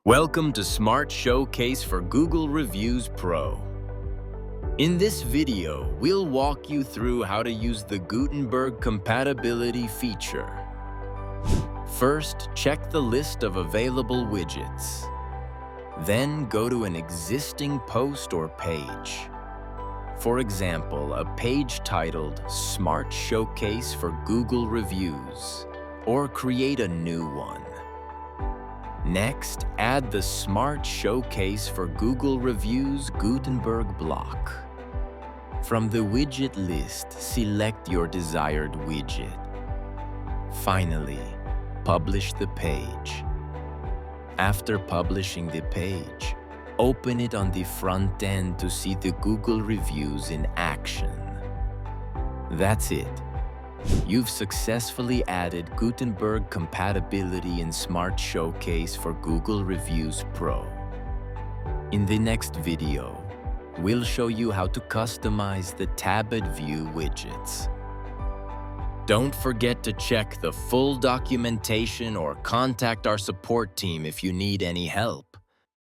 Welcome to Smart Showcase for Google Reviews Pro. In this video, we'll walk you through how to use the Gutenberg compatibility feature. First, check the list of available widgets. Then go to an existing post or page. For example, a page titled Smart Showcase for Google Reviews, or create a new one. Next, add the Smart Showcase for Google Reviews Gutenberg block. From the widget list, select your desired widget. Finally, publish the page. After publishing the page, open it on the front end to see the Google reviews in action. That's it. You've successfully added Gutenberg compatibility in Smart Showcase for Google Reviews Pro. In the next video, we'll show you how to customize the tabbed view widgets. Don't forget to check the full documentation or contact our support team if you need any help.